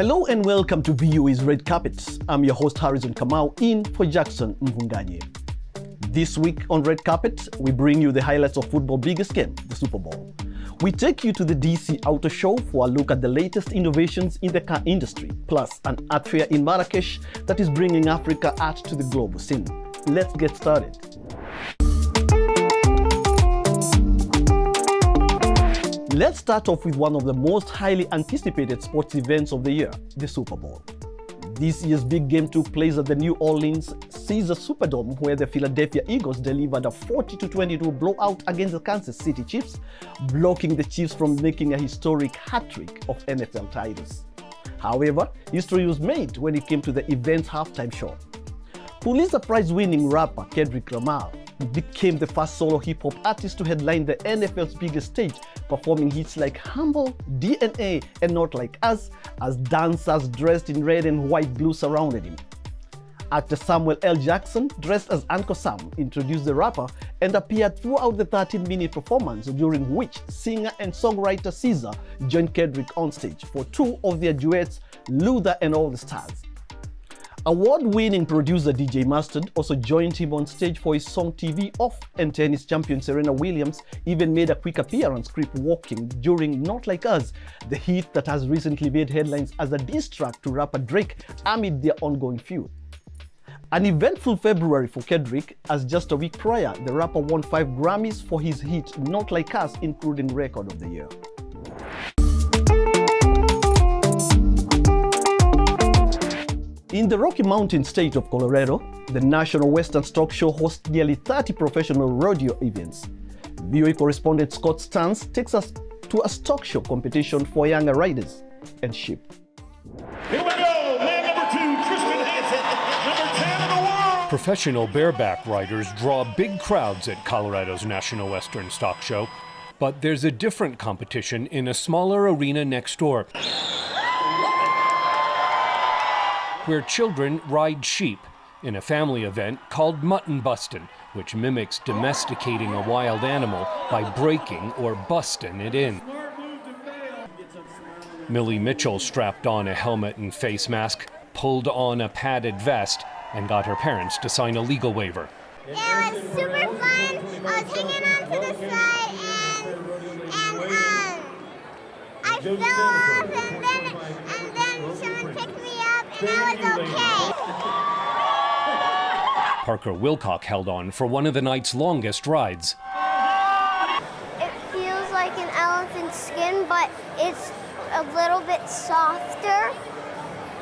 Hello and welcome to VOA's Red Carpet. I'm your host Harrison Kamau in for Jackson Mvunganye. This week on Red Carpet, we bring you the highlights of football's biggest game, the Super Bowl. We take you to the DC Auto Show for a look at the latest innovations in the car industry, plus an art fair in Marrakesh that is bringing Africa art to the global scene. Let's get started. Let's start off with one of the most highly anticipated sports events of the year, the Super Bowl. This year's big game took place at the New Orleans Caesars Superdome, where the Philadelphia Eagles delivered a 40-22 blowout against the Kansas City Chiefs, blocking the Chiefs from making a historic hat-trick of NFL titles. However, history was made when it came to the event's halftime show. Pulitzer Prize winning rapper Kendrick Lamar became the first solo hip-hop artist to headline the NFL's biggest stage, performing hits like Humble, DNA, and Not Like Us, as dancers dressed in red and white glue surrounded him. Actor Samuel L. Jackson, dressed as Uncle Sam, introduced the rapper and appeared throughout the 13-minute performance, during which singer and songwriter Caesar joined Kendrick on stage for two of their duets, Luther and All the Stars. Award-winning producer DJ Mustard also joined him on stage for his song TV Off, and tennis champion Serena Williams even made a quick appearance creep-walking during Not Like Us, the hit that has recently made headlines as a diss track to rapper Drake amid their ongoing feud. An eventful February for Kendrick, as just a week prior, the rapper won 5 Grammys for his hit Not Like Us, including Record of the Year. In the Rocky Mountain state of Colorado, the National Western Stock Show hosts nearly 30 professional rodeo events. VOA correspondent Scott Stans takes us to a stock show competition for younger riders and sheep. Here we go, man number 2, Tristan Hansen, number 10 in the world. Professional bareback riders draw big crowds at Colorado's National Western Stock Show, but there's a different competition in a smaller arena next door, where children ride sheep in a family event called mutton bustin', which mimics domesticating a wild animal by breaking or busting it in. Millie Mitchell strapped on a helmet and face mask, pulled on a padded vest, and got her parents to sign a legal waiver. It was super fun. I was hanging on to the side and I fell off and then someone picked me up and I was okay. Parker Wilcock held on for one of the night's longest rides. It feels like an elephant's skin, but it's a little bit softer.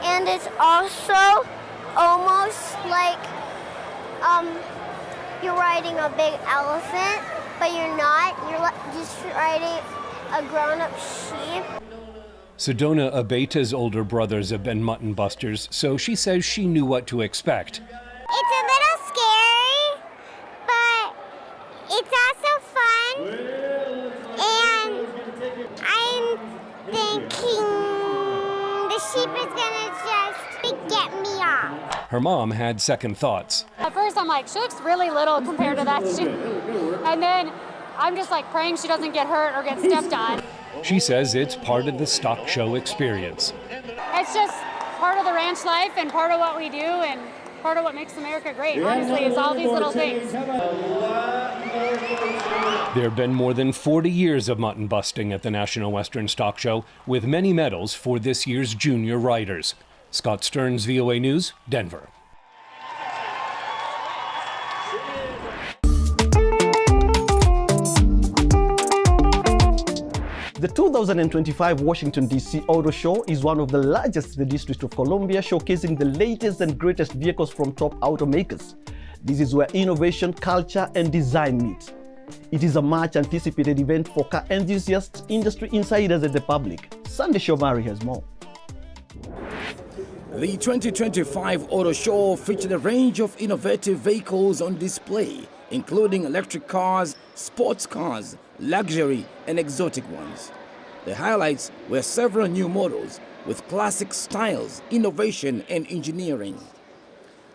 And it's also almost like you're riding a big elephant, but you're not. You're just riding a grown-up sheep. Sedona Abeta's older brothers have been mutton busters, so she says she knew what to expect. It's a little scary, but it's also fun. And I'm thinking the sheep is gonna just get me off. Her mom had second thoughts. At first I'm like, she looks really little compared to that sheep. And then I'm just like praying she doesn't get hurt or get stepped on. She says it's part of the stock show experience. It's just part of the ranch life and part of what we do and part of what makes America great. Honestly, it's all these little things. There have been more than 40 years of mutton busting at the National Western Stock Show, with many medals for this year's junior riders. Scott Stearns, VOA News, Denver. The 2025 Washington, D.C. Auto Show is one of the largest in the District of Columbia, showcasing the latest and greatest vehicles from top automakers. This is where innovation, culture, and design meet. It is a much-anticipated event for car enthusiasts, industry insiders, and the public. Sunday Shomari has more. The 2025 Auto Show featured a range of innovative vehicles on display, including electric cars, sports cars, luxury and exotic ones. The highlights were several new models with classic styles, innovation and engineering.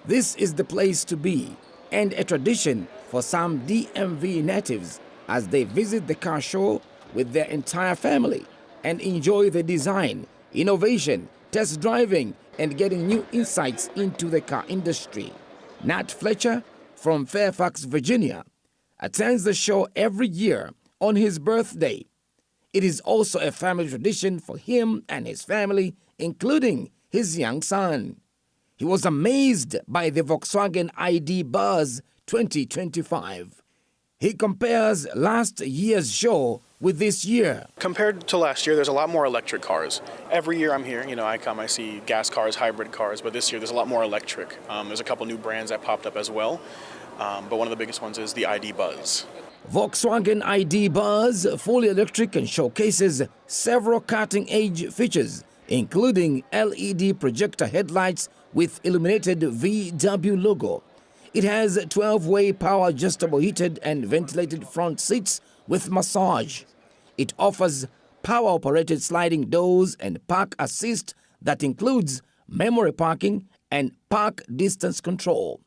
This is the place to be, and a tradition for some DMV natives as they visit the car show with their entire family and enjoy the design, innovation test driving, and getting new insights into the car industry. Nat Fletcher from Fairfax, Virginia, attends the show every year on his birthday. It is also a family tradition for him and his family, including his young son. He was amazed by the Volkswagen ID Buzz 2025. He compares last year's show with this year. Compared to last year, there's a lot more electric cars. Every year I'm here, I come, I see gas cars, hybrid cars, but this year there's a lot more electric. There's a couple new brands that popped up as well, but one of the biggest ones is the ID Buzz. Volkswagen ID Buzz, fully electric, and showcases several cutting-edge features, including LED projector headlights with illuminated VW logo. It has 12-way power-adjustable heated and ventilated front seats with massage. It offers power-operated sliding doors and park assist that includes memory parking and park distance control.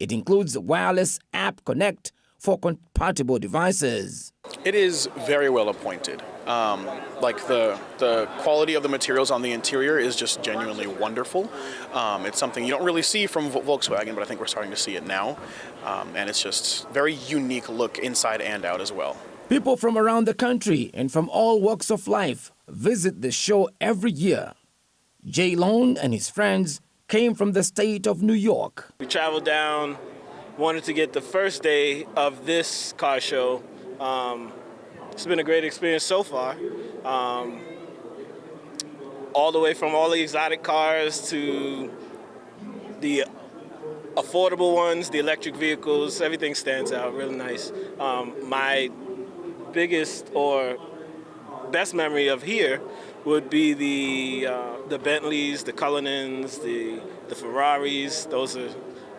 It includes wireless app connect for compatible devices. It is very well appointed. Like the quality of the materials on the interior is just genuinely wonderful. It's something you don't really see from Volkswagen, but I think we're starting to see it now. And it's just very unique look inside and out as well. People from around the country and from all walks of life visit the show every year. Jay Long and his friends came from the state of New York. We traveled down, wanted to get the first day of this car show. It's been a great experience so far. All the way from all the exotic cars to the affordable ones, the electric vehicles, everything stands out really nice. My biggest or best memory of here would be the Bentleys, the Cullinans, the Ferraris. Those are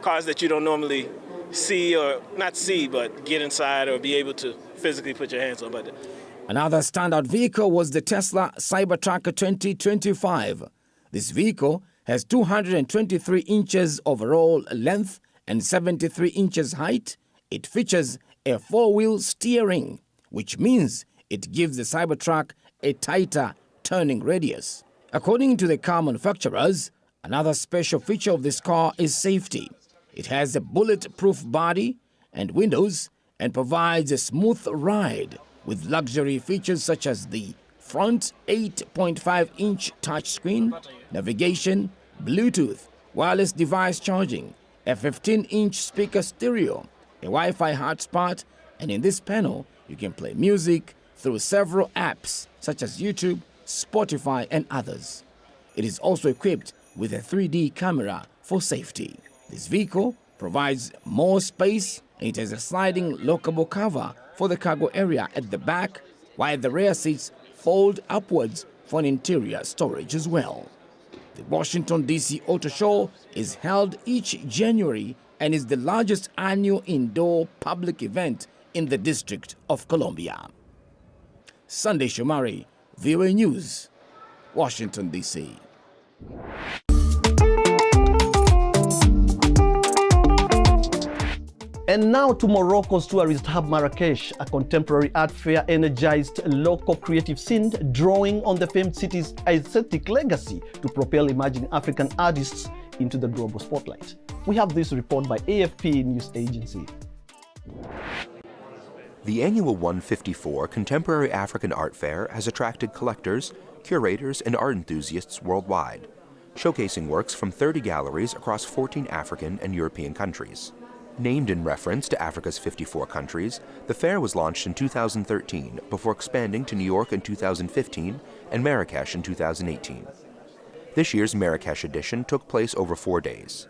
cars that you don't normally see, or not see, but get inside or be able to physically put your hands on. But another standout vehicle was the Tesla Cybertruck 2025. This vehicle has 223 inches overall length and 73 inches height. It features a four-wheel steering, which means it gives the Cybertruck a tighter turning radius. According to the car manufacturers, another special feature of this car is safety. It has a bulletproof body and windows and provides a smooth ride with luxury features such as the front 8.5-inch touchscreen, navigation, Bluetooth, wireless device charging, a 15-inch speaker stereo, a Wi-Fi hotspot, and in this panel, you can play music through several apps such as YouTube, Spotify, and others. It is also equipped with a 3D camera for safety. This vehicle provides more space, and it has a sliding lockable cover for the cargo area at the back, while the rear seats fold upwards for an interior storage as well. The Washington, D.C. Auto Show is held each January and is the largest annual indoor public event in the District of Columbia. Sunday Shumari, VOA News, Washington, D.C. And now to Morocco's tourist hub Marrakesh, a contemporary art fair energized local creative scene, drawing on the famed city's aesthetic legacy to propel emerging African artists into the global spotlight. We have this report by AFP News Agency. The annual 154 Contemporary African Art Fair has attracted collectors, curators, and art enthusiasts worldwide, showcasing works from 30 galleries across 14 African and European countries. Named in reference to Africa's 54 countries, the fair was launched in 2013 before expanding to New York in 2015 and Marrakesh in 2018. This year's Marrakesh edition took place over 4 days.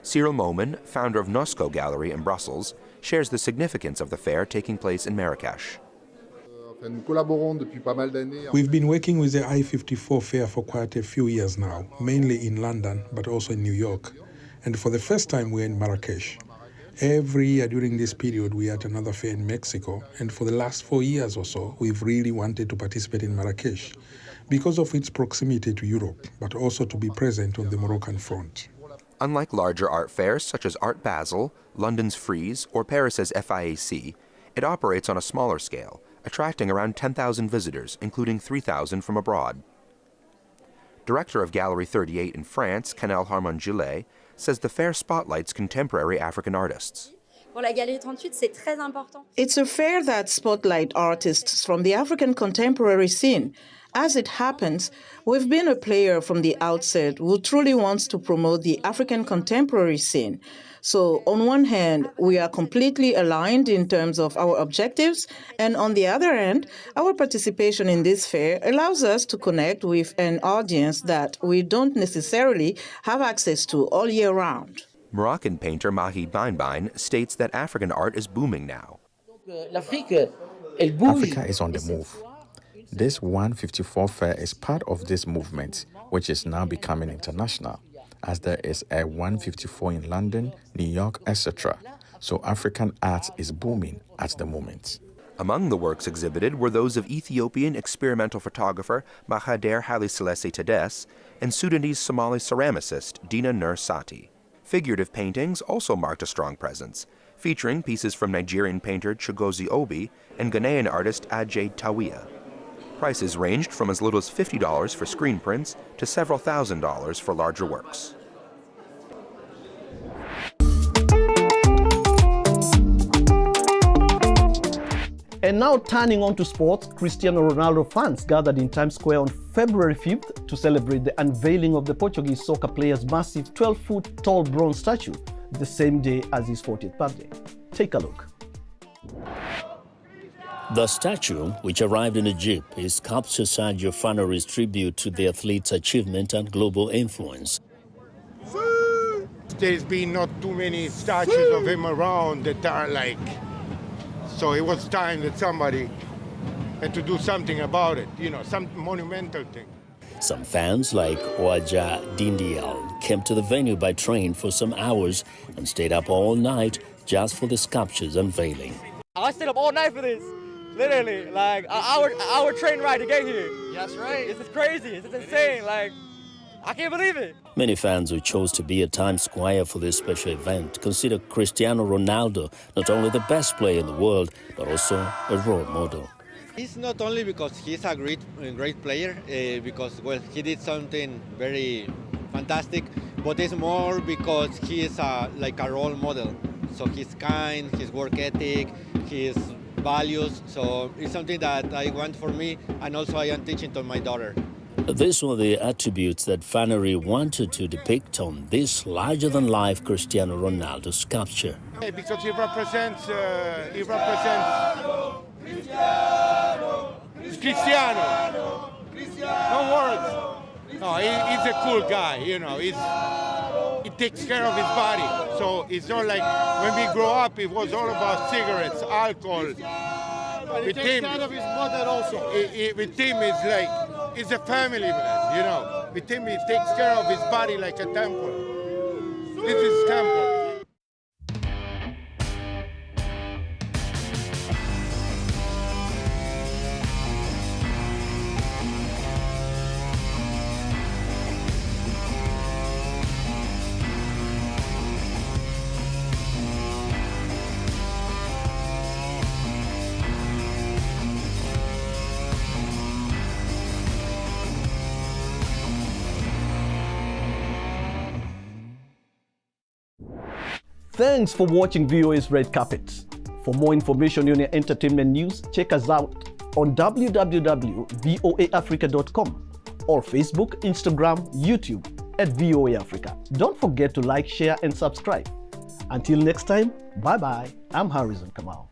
Cyril Moman, founder of Nosco Gallery in Brussels, shares the significance of the fair taking place in Marrakesh. We've been working with the I-54 fair for quite a few years now, mainly in London, but also in New York. And for the first time, we're in Marrakesh. Every year during this period, we are at another fair in Mexico, and for the last 4 years or so, we've really wanted to participate in Marrakesh because of its proximity to Europe, but also to be present on the Moroccan front. Unlike larger art fairs such as Art Basel, London's Frieze, or Paris's FIAC, it operates on a smaller scale, attracting around 10,000 visitors, including 3,000 from abroad. Director of Gallery 38 in France, Canel Harmon-Gillet, says the fair spotlights contemporary African artists. It's a fair that spotlights artists from the African contemporary scene. As it happens, we've been a player from the outset who truly wants to promote the African contemporary scene. So, on one hand, we are completely aligned in terms of our objectives, and on the other hand, our participation in this fair allows us to connect with an audience that we don't necessarily have access to all year round. Moroccan painter Mahi Bainbain states that African art is booming now. Africa is on the move. This 154 fair is part of this movement, which is now becoming international, as there is a 154 in London, New York, etc. So African art is booming at the moment. Among the works exhibited were those of Ethiopian experimental photographer Mahader Haile Selassie Tades and Sudanese Somali ceramicist Dina Nur Sati. Figurative paintings also marked a strong presence, featuring pieces from Nigerian painter Chigozie Obi and Ghanaian artist Ajay Tawiya. Prices ranged from as little as $50 for screen prints to several $1,000s for larger works. And now turning on to sports, Cristiano Ronaldo fans gathered in Times Square on February 5th to celebrate the unveiling of the Portuguese soccer player's massive 12-foot tall bronze statue the same day as his 40th birthday. Take a look. The statue, which arrived in Egypt, is sculptor Sergio Fanary's tribute to the athlete's achievement and global influence. There's been not too many statues of him around that are like... So it was time that somebody had to do something about it, you know, some monumental thing. Some fans, like Oaja Dindial, came to the venue by train for some hours and stayed up all night just for the sculpture's unveiling. I stayed up all night for this, literally, like an hour train ride to get here. That's right. This is crazy, this is insane, like, I can't believe it. Many fans who chose to be at Times Square for this special event consider Cristiano Ronaldo not only the best player in the world, but also a role model. It's not only because he's a great player, because, well, he did something very fantastic, but it's more because he is like a role model. So he's kind, his work ethic, his values, so it's something that I want for me, and also I am teaching to my daughter. These were the attributes that Fanary wanted to depict on this larger-than-life Cristiano Ronaldo sculpture. Because he represents Cristiano. No words. No, he's a cool guy, you know. He takes care of his body. So it's not like when we grow up, it was all about cigarettes, alcohol. But he takes care of his mother also. With him, it's like, he's a family man, you know. With him, he takes care of his body like a temple. This is temple. Thanks for watching VOA's Red Carpet. For more information on your entertainment news, check us out on www.voaafrica.com or Facebook, Instagram, YouTube at VOA Africa. Don't forget to like, share, and subscribe. Until next time, bye-bye. I'm Harrison Kamau.